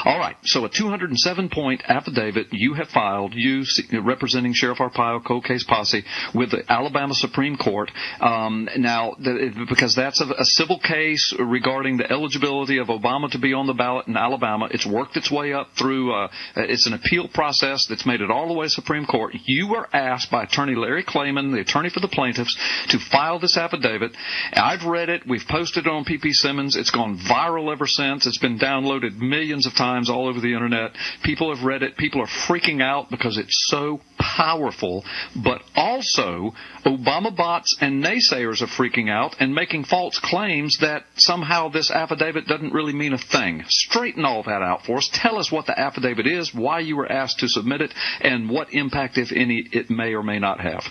All right. So a 207-point affidavit you have filed, you representing Sheriff Arpaio, cold case posse, with the Alabama Supreme Court. Because that's a civil case regarding the eligibility of Obama to be on the ballot in Alabama. It's worked its way up through, it's an appeal process that's made it all the way to Supreme Court. You were asked by Attorney Larry Clayman, the attorney for the plaintiffs, to file this affidavit. I've read it. We've posted it on ppsimmons. It's gone viral ever since. It's been downloaded millions of times all over the internet. People have read it. People are freaking out because it's so powerful. But also, Obama bots and naysayers are freaking out and making false claims that somehow this affidavit doesn't really mean a thing. Straighten all that out for us. Tell us what the affidavit is, why you were asked to submit it, and what impact, if any, it may or may not have.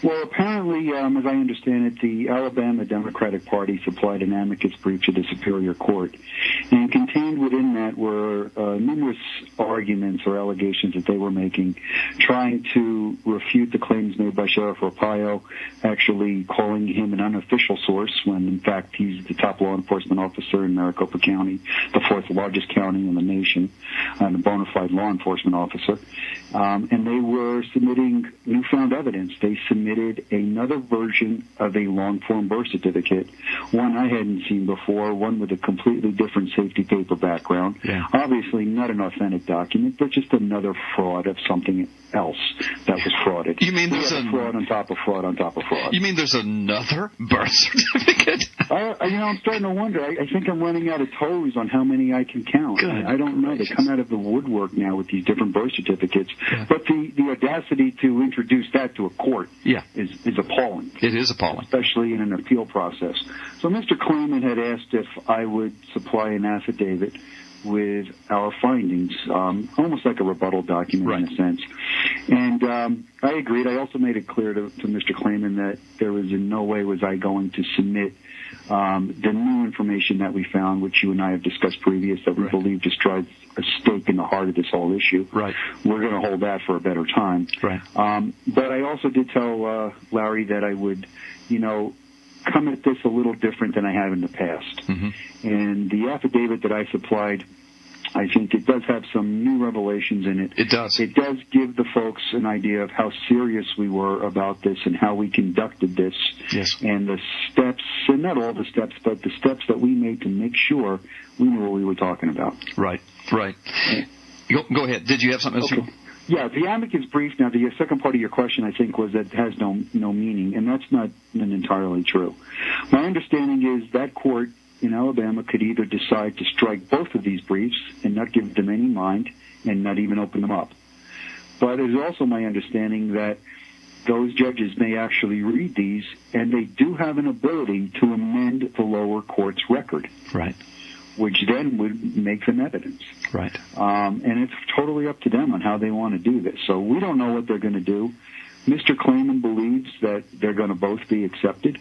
Well, apparently, as I understand it, the Alabama Democratic Party supplied an amicus brief to the Superior Court, and contained within that were numerous arguments or allegations that they were making, trying to refute the claims made by Sheriff Arpaio, actually calling him an unofficial source when, in fact, he's the top law enforcement officer in Maricopa County, the fourth largest county in the nation, and a bona fide law enforcement officer. And they were submitting newfound evidence. They submitted another version of a long-form birth certificate, one I hadn't seen before, one with a completely different safety paper background. Yeah. Obviously not an authentic document, but just another fraud of something else that was frauded. You mean there's a fraud on top of fraud on top of fraud? You mean there's another birth certificate? I'm starting to wonder. I think I'm running out of toes on how many I can count. I don't know. They come out of the woodwork now with these different birth certificates. Yeah. But the audacity to introduce that to a court is appalling. It is appalling. Especially in an appeal process. So Mr. Clayman had asked if I would supply an affidavit with our findings, almost like a rebuttal document in a sense. And I agreed. I also made it clear to Mr. Clayman that there was in no way was I going to submit the new information that we found, which you and I have discussed previous, that we believe just drives a stake in the heart of this whole issue. Right. We're going to hold that for a better time. Right. But I also did tell Larry that I would, come at this a little different than I have in the past. Mm-hmm. And the affidavit that I supplied, I think it does have some new revelations in it. It does. It does give the folks an idea of how serious we were about this and how we conducted this. Yes. And the steps, and not all the steps, but the steps that we made to make sure we knew what we were talking about. Right. Go ahead. Did you have something else? Okay. Yeah, the amicus brief, now the second part of your question, I think, was that it has no meaning, and that's not entirely true. My understanding is that court in Alabama could either decide to strike both of these briefs and not give them any mind and not even open them up. But it is also my understanding that those judges may actually read these, and they do have an ability to amend the lower court's record. Right. Which then would make them evidence. Right. And it's totally up to them on how they want to do this. So we don't know what they're going to do. Mr. Clayman believes that they're going to both be accepted.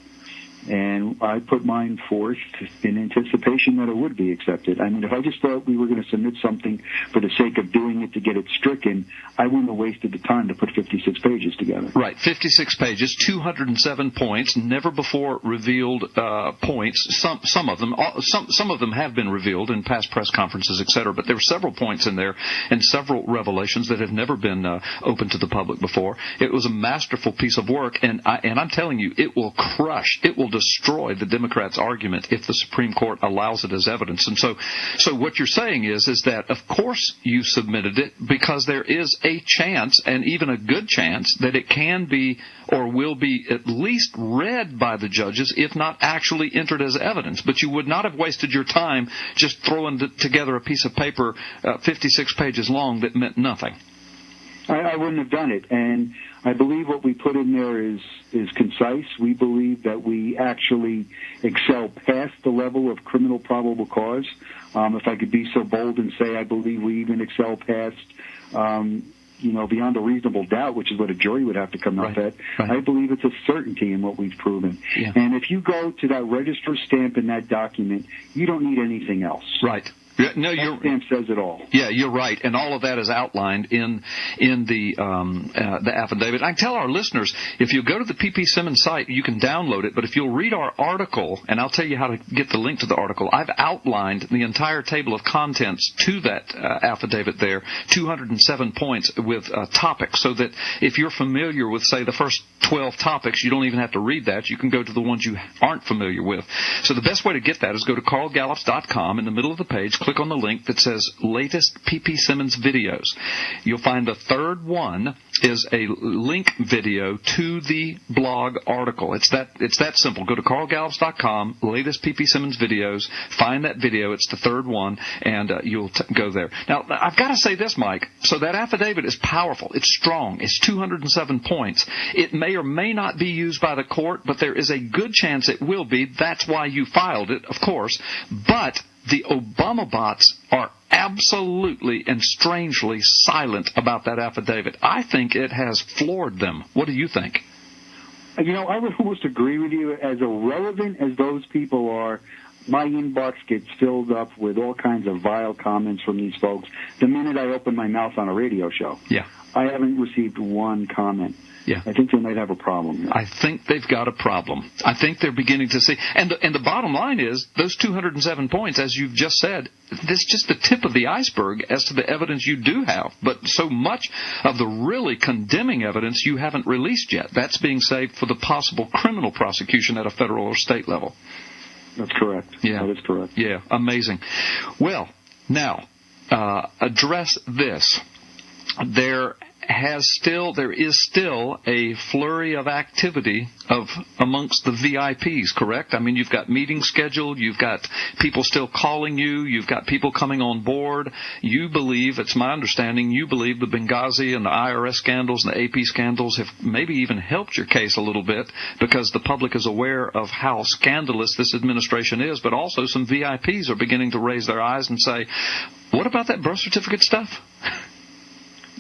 And I put mine forth in anticipation that it would be accepted. I mean, if I just thought we were going to submit something for the sake of doing it to get it stricken, I wouldn't have wasted the time to put 56 pages together. Right, 56 pages, 207 points, never before revealed points. Some of them have been revealed in past press conferences, etc. But there were several points in there and several revelations that have never been open to the public before. It was a masterful piece of work, and I'm telling you, it will crush, it will destroy the Democrats' argument if the Supreme Court allows it as evidence. And so what you're saying is that, of course, you submitted it because there is a chance, and even a good chance, that it can be or will be at least read by the judges, if not actually entered as evidence. But you would not have wasted your time just throwing together a piece of paper 56 pages long that meant nothing. I wouldn't have done it, and I believe what we put in there is concise. We believe that we actually excel past the level of criminal probable cause. If I could be so bold and say I believe we even excel past, beyond a reasonable doubt, which is what a jury would have to come up at. Right. I believe it's a certainty in what we've proven. Yeah. And if you go to that register stamp in that document, you don't need anything else. Right. Yeah, no, your stamp says it all. Yeah, you're right, and all of that is outlined in the affidavit. I can tell our listeners, if you go to the PP Simmons site, you can download it. But if you'll read our article, and I'll tell you how to get the link to the article, I've outlined the entire table of contents to that affidavit there, 207 points with topics, so that if you're familiar with, say, the first 12 topics, you don't even have to read that. You can go to the ones you aren't familiar with. So the best way to get that is go to carlgallups.com. In the middle of the page, click on the link that says Latest PP Simmons Videos. You'll find the third one is a link video to the blog article. It's that simple. Go to carlgallups.com, Latest PP Simmons Videos, find that video. It's the third one, and you'll go there. Now, I've got to say this, Mike. So that affidavit is powerful. It's strong. It's 207 points. It may or may not be used by the court, but there is a good chance it will be. That's why you filed it, of course. But the Obama bots are absolutely and strangely silent about that affidavit. I think it has floored them. What do you think? I would almost agree with you. As irrelevant as those people are, my inbox gets filled up with all kinds of vile comments from these folks the minute I open my mouth on a radio show. Yeah. I haven't received one comment. Yeah. I think they might have a problem here. I think they've got a problem. I think they're beginning to see. And the bottom line is, those 207 points, as you've just said, this is just the tip of the iceberg as to the evidence you do have. But so much of the really condemning evidence you haven't released yet. That's being saved for the possible criminal prosecution at a federal or state level. That's correct. Yeah. That is correct. Yeah, amazing. Well, now, address this. There is still a flurry of activity amongst the VIPs, correct? I mean, you've got meetings scheduled, you've got people still calling you, you've got people coming on board. You believe, it's my understanding, you believe the Benghazi and the IRS scandals and the AP scandals have maybe even helped your case a little bit because the public is aware of how scandalous this administration is, but also some VIPs are beginning to raise their eyes and say, what about that birth certificate stuff?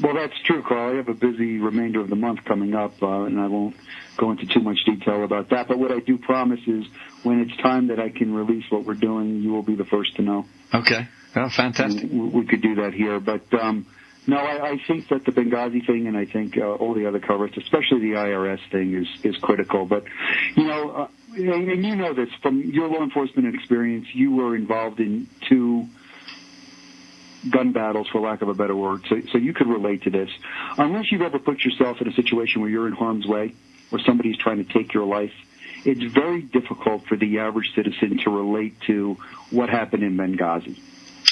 Well, that's true, Carl. I have a busy remainder of the month coming up, and I won't go into too much detail about that. But what I do promise is when it's time that I can release what we're doing, you will be the first to know. Okay. Oh, fantastic. We could do that here. But, no, I think that the Benghazi thing and I think all the other coverage, especially the IRS thing, is critical. But, and you know this from your law enforcement experience, you were involved in two gun battles, for lack of a better word, so you could relate to this. Unless you've ever put yourself in a situation where you're in harm's way, where somebody's trying to take your life, it's very difficult for the average citizen to relate to what happened in Benghazi.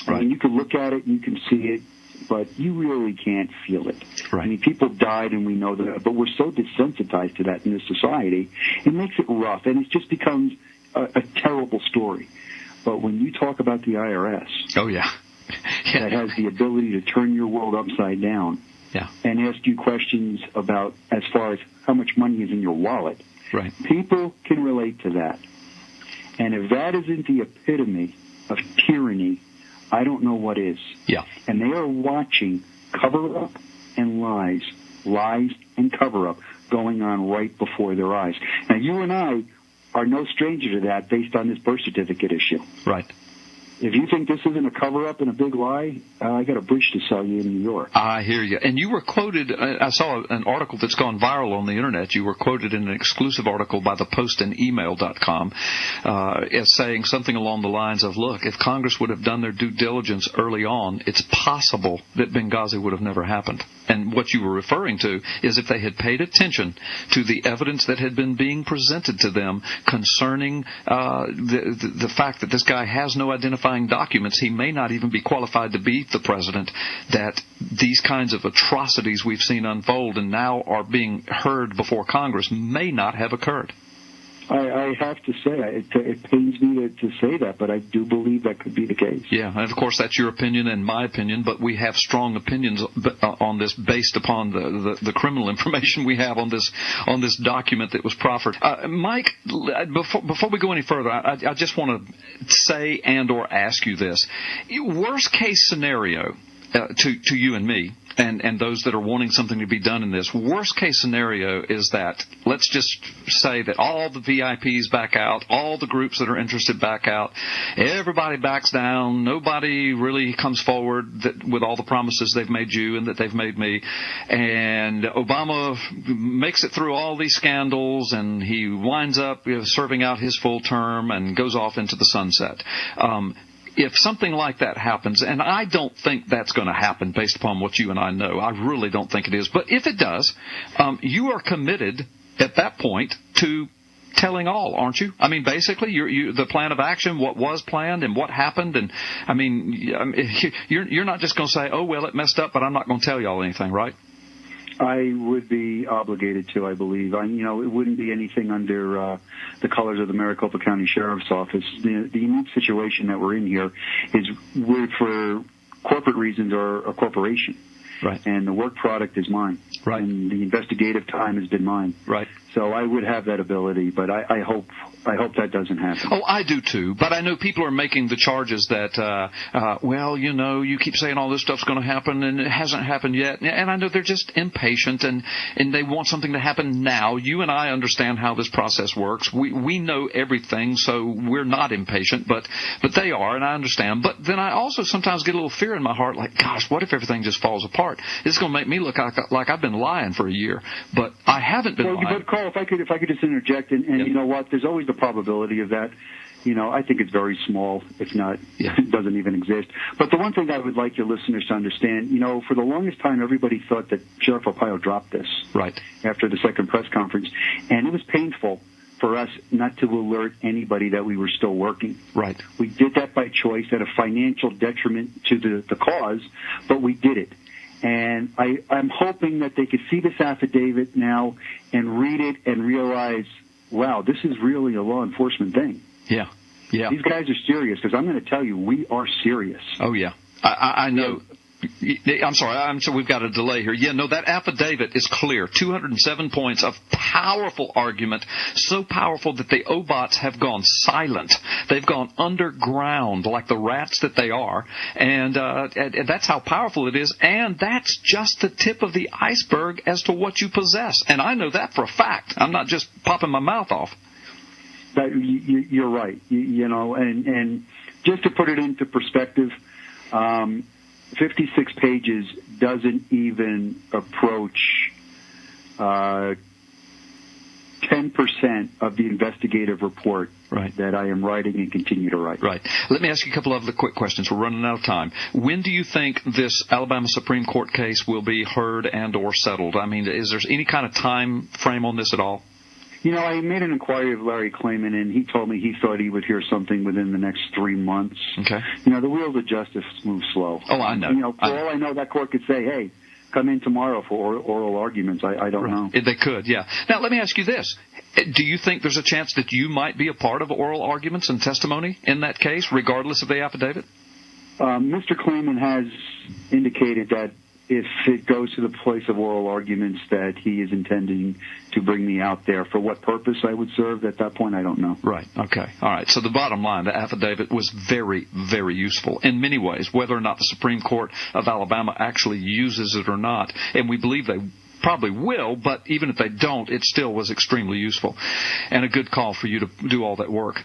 Right. I mean, you can look at it, you can see it, but you really can't feel it. Right. I mean, people died, and we know that, but we're so desensitized to that in this society, it makes it rough, and it just becomes a terrible story. But when you talk about the IRS... Oh, yeah. that has the ability to turn your world upside down and ask you questions about as far as how much money is in your wallet. Right. People can relate to that. And if that isn't the epitome of tyranny, I don't know what is. Yeah. And they are watching cover-up and lies and cover-up going on right before their eyes. Now, you and I are no stranger to that based on this birth certificate issue. Right. If you think this isn't a cover-up and a big lie, I got a bridge to sell you in New York. I hear you. And you were quoted, I saw an article that's gone viral on the Internet. You were quoted in an exclusive article by the postandemail.com as saying something along the lines of, look, if Congress would have done their due diligence early on, it's possible that Benghazi would have never happened. And what you were referring to is if they had paid attention to the evidence that had been being presented to them concerning the fact that this guy has no identifying documents, he may not even be qualified to be the president, that these kinds of atrocities we've seen unfold and now are being heard before Congress may not have occurred. I have to say, it pains me to say that, but I do believe that could be the case. Yeah, and of course that's your opinion and my opinion, but we have strong opinions on this based upon the criminal information we have on this document that was proffered. Mike, before we go any further, I just want to say and or ask you this. Worst case scenario, to you and me, and those that are wanting something to be done in this. Worst case scenario is that, let's just say that all the VIPs back out, all the groups that are interested back out, everybody backs down, nobody really comes forward with all the promises they've made you and that they've made me, and Obama makes it through all these scandals, and he winds up serving out his full term and goes off into the sunset. If something like that happens, and I don't think that's going to happen based upon what you and I know, I really don't think it is, but if it does, you are committed at that point to telling all, aren't you? I mean, basically, the plan of action, what was planned and what happened, and I mean, you're not just going to say, oh, well, it messed up, but I'm not going to tell y'all anything, right? I would be obligated to, I believe. It wouldn't be anything under the colors of the Maricopa County Sheriff's Office. The unique situation that we're in here is we're, for corporate reasons, are a corporation. Right. And the work product is mine. Right. And the investigative time has been mine. Right. So I would have that ability, but I hope that doesn't happen. Oh, I do too. But I know people are making the charges that, well, you keep saying all this stuff's going to happen and it hasn't happened yet. And I know they're just impatient and they want something to happen now. You and I understand how this process works. We know everything, so we're not impatient, but they are, and I understand. But then I also sometimes get a little fear in my heart, like, gosh, what if everything just falls apart? It's going to make me look like I've been lying for a year. But I haven't been lying. But Carl, if I could just interject, and Yep. You know what? There's always the probability of that. I think it's very small, if not, Yeah. it doesn't even exist. But the one thing I would like your listeners to understand, for the longest time, everybody thought that Sheriff Arpaio dropped this. Right. After the second press conference. And it was painful for us not to alert anybody that we were still working. Right. We did that by choice at a financial detriment to the cause, but we did it. And I'm hoping that they could see this affidavit now and read it and realize, wow, this is really a law enforcement thing. Yeah. Yeah. These guys are serious, because I'm going to tell you, we are serious. Oh, yeah. I know. I'm sorry. We've got a delay here. Yeah, no, that affidavit is clear. 207 points of powerful argument, so powerful that the OBOTs have gone silent. They've gone underground like the rats that they are, and that's how powerful it is, and that's just the tip of the iceberg as to what you possess. And I know that for a fact. I'm not just popping my mouth off. You're right. And just to put it into perspective, 56 pages doesn't even approach 10% of the investigative report Right. that I am writing and continue to write. Right. Let me ask you a couple of other quick questions. We're running out of time. When do you think this Alabama Supreme Court case will be heard and or settled? I mean, is there any kind of time frame on this at all? I made an inquiry of Larry Klayman, and he told me he thought he would hear something within the next 3 months. Okay. The wheels of justice move slow. Oh, I know. For all I know, that court could say, hey, come in tomorrow for oral arguments. I don't know. They could, yeah. Now, let me ask you this. Do you think there's a chance that you might be a part of oral arguments and testimony in that case, regardless of the affidavit? Mr. Klayman has indicated that if it goes to the place of oral arguments, that he is intending to bring me out there. For what purpose I would serve at that point, I don't know. Right. Okay. All right. So the bottom line, the affidavit was very, very useful in many ways, whether or not the Supreme Court of Alabama actually uses it or not. And we believe they probably will, but even if they don't, it still was extremely useful and a good call for you to do all that work.